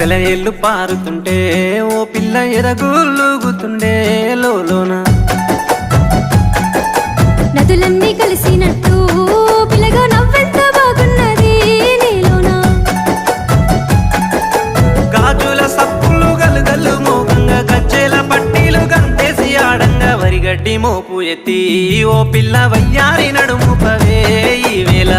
సెలయేళ్ళు పారుతుంటే ఓ పిల్ల ఎదగులుగుతుండే లోన నదులన్నీ కలిసినట్టు పిల్లగా నవ్వెంత బాగున్నది నీలోనా గాజుల సప్పులు గలుగల్లు మోగంగా గజ్జెల పట్టీలు గంతేసి ఆడంగా వరిగడ్డి మోపు ఎత్తి ఓ పిల్ల వయ్యారి నడుము పవే ఈ వేళ